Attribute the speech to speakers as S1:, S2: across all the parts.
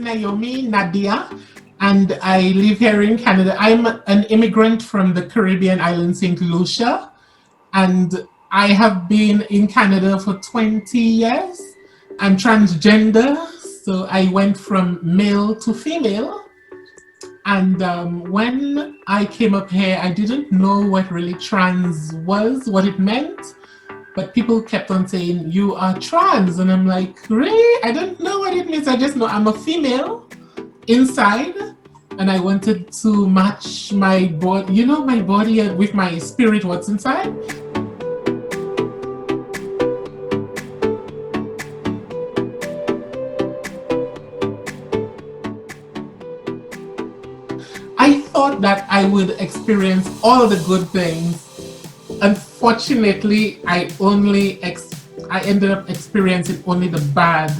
S1: Naomi, Nadia, and I live here in Canada. I'm an immigrant from the Caribbean island, St. Lucia, and I have been in Canada for 20 years. I'm transgender, so I went from male to female. And when I came up here, I didn't know what really trans was, what it meant. But people kept on saying, you are trans. And I'm like, really? I don't know what it means. I just know I'm a female inside. And I wanted to match my body, you know, my body with my spirit, what's inside. I thought that I would experience all the good things. Unfortunately, I ended up experiencing only the bad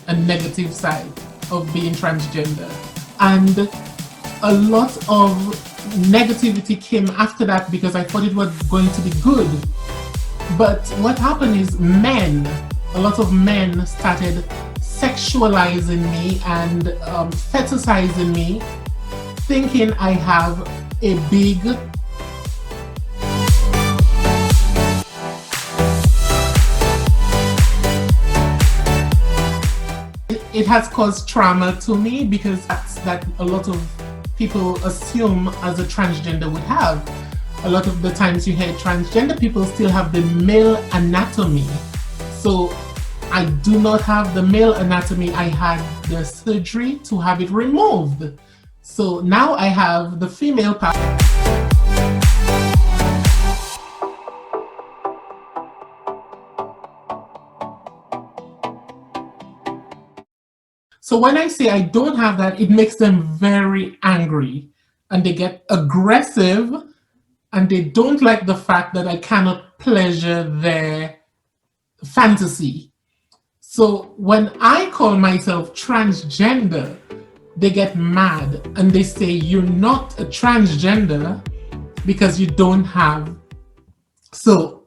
S1: and negative side of being transgender. And a lot of negativity came after that because I thought it was going to be good. But what happened is a lot of men started sexualizing me and fetishizing me, thinking I have a big it has caused trauma to me because that's that a lot of people assume as a transgender would have. A lot of the times you hear transgender people still have the male anatomy. So I do not have the male anatomy. I had the surgery to have it removed. So now I have the female part. So when I say I don't have that, it makes them very angry and they get aggressive and they don't like the fact that I cannot pleasure their fantasy. So when I call myself transgender, they get mad and they say you're not a transgender because you don't have. So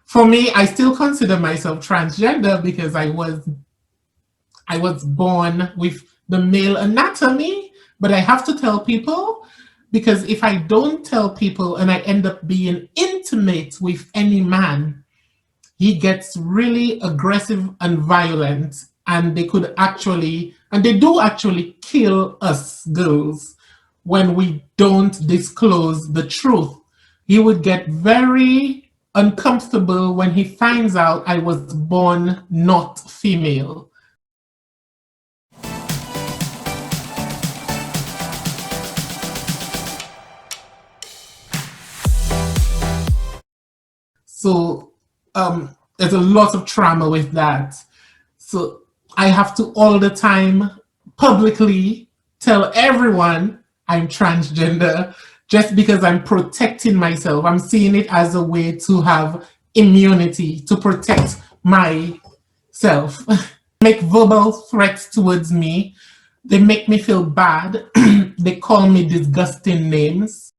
S1: for me, I still consider myself transgender because I was born with the male anatomy, but I have to tell people because if I don't tell people and I end up being intimate with any man, he gets really aggressive and violent, and they do actually kill us girls when we don't disclose the truth. He would get very uncomfortable when he finds out I was born not female. So there's a lot of trauma with that. So I have to all the time publicly tell everyone I'm transgender just because I'm protecting myself. I'm seeing it as a way to have immunity, to protect myself. Make verbal threats towards me. They make me feel bad. They call me disgusting names.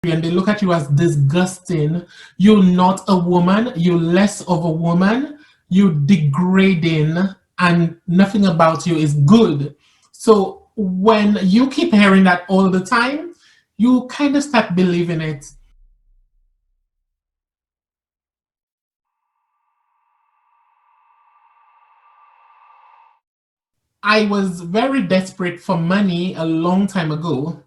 S1: And they look at you as disgusting. You're not a woman. You're less of a woman. You're degrading and nothing about you is good. So when you keep hearing that all the time, you kind of start believing it. I was very desperate for money a long time ago,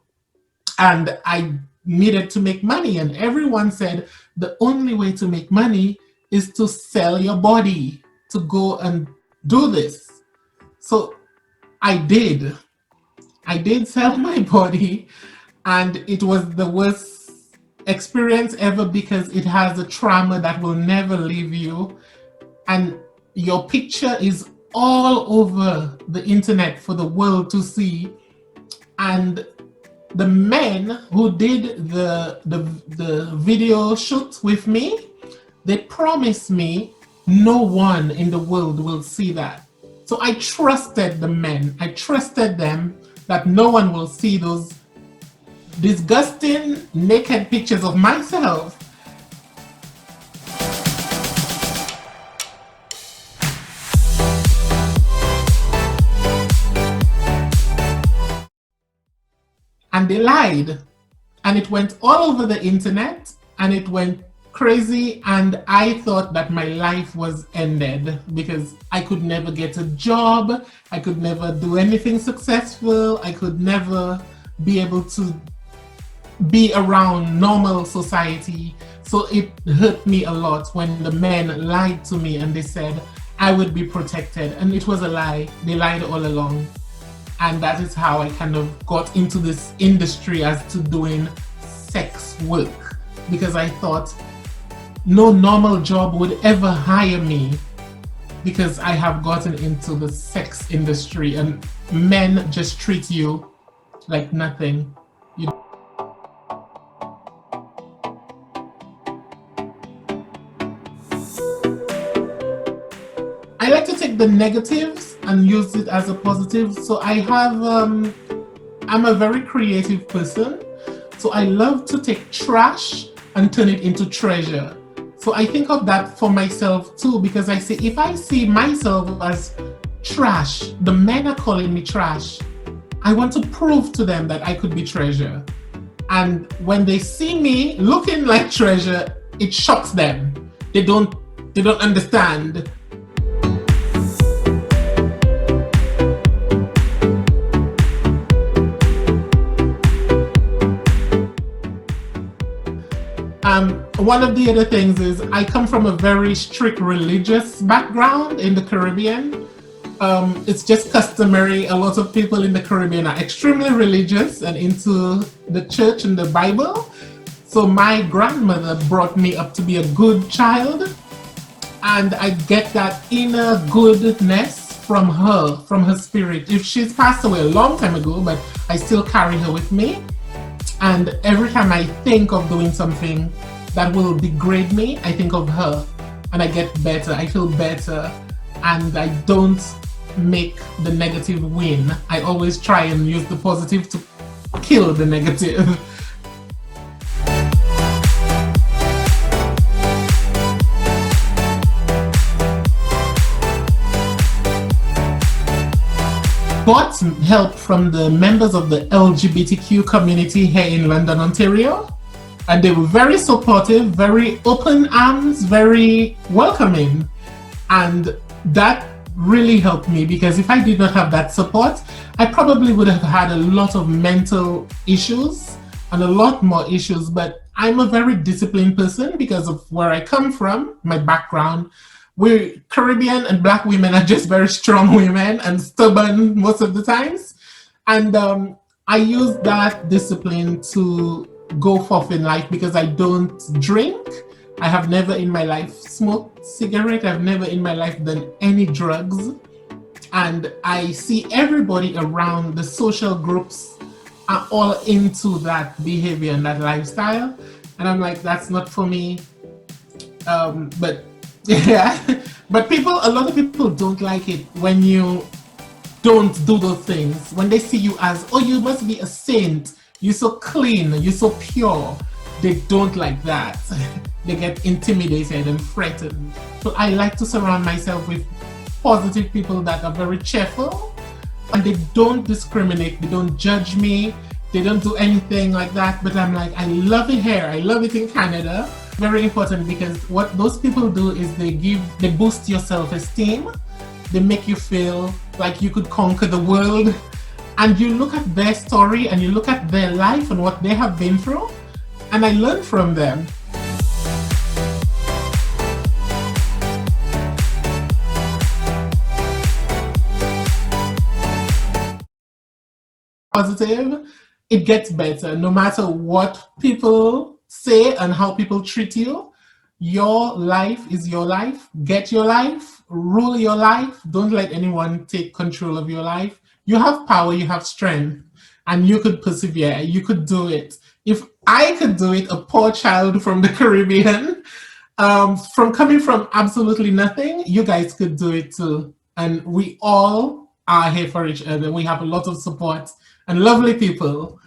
S1: and I needed to make money, and everyone said the only way to make money is to sell your body, to go and do this. So I did sell my body, and it was the worst experience ever because it has a trauma that will never leave you, and your picture is all over the internet for the world to see. And the men who did the video shoot with me, they promised me no one in the world will see that. So I trusted the men. I trusted them that no one will see those disgusting naked pictures of myself. And they lied. And it went all over the internet, and it went crazy, and I thought that my life was ended because I could never get a job, I could never do anything successful, I could never be able to be around normal society. So it hurt me a lot when the men lied to me and they said I would be protected, and it was a lie. They lied all along. And that is how I kind of got into this industry as to doing sex work, because I thought no normal job would ever hire me because I have gotten into the sex industry and men just treat you like nothing. I like to take the negatives and use it as a positive. So I'm a very creative person. So I love to take trash and turn it into treasure. So I think of that for myself too, because I say, if I see myself as trash, the men are calling me trash, I want to prove to them that I could be treasure. And when they see me looking like treasure, it shocks them. They don't understand. One of the other things is I come from a very strict religious background in the Caribbean. It's just customary. A lot of people in the Caribbean are extremely religious and into the church and the Bible. So my grandmother brought me up to be a good child, and I get that inner goodness from her spirit. If she's passed away a long time ago, but I still carry her with me. And every time I think of doing something that will degrade me, I think of her and I get better. I feel better, and I don't make the negative win. I always try and use the positive to kill the negative. Got help from the members of the LGBTQ community here in London, Ontario. And they were very supportive, very open arms, very welcoming. And that really helped me, because if I did not have that support, I probably would have had a lot of mental issues and a lot more issues. But I'm a very disciplined person because of where I come from, my background. We're Caribbean and Black women are just very strong women and stubborn most of the times. And I use that discipline to go forth in life, because I don't drink. I have never in my life smoked cigarette. I've never in my life done any drugs. And I see everybody around the social groups are all into that behavior and that lifestyle. And I'm like, that's not for me. But yeah, but a lot of people don't like it when you don't do those things. When they see you as, oh, you must be a saint, you're so clean, you're so pure. They don't like that. They get intimidated and threatened. So I like to surround myself with positive people that are very cheerful, and they don't discriminate, they don't judge me, they don't do anything like that. But I'm like, I love it here, I love it in Canada. Very important, because what those people do is they boost your self-esteem. They make you feel like you could conquer the world. And you look at their story and you look at their life and what they have been through, and I learn from them. Positive, it gets better. No matter what people say and how people treat you, your life is your life. Get your life, rule your life. Don't let anyone take control of your life. You have power, you have strength, and you could persevere. You could do it. If I could do it, a poor child from the Caribbean, from coming from absolutely nothing, you guys could do it too. And we all are here for each other. We have a lot of support and lovely people.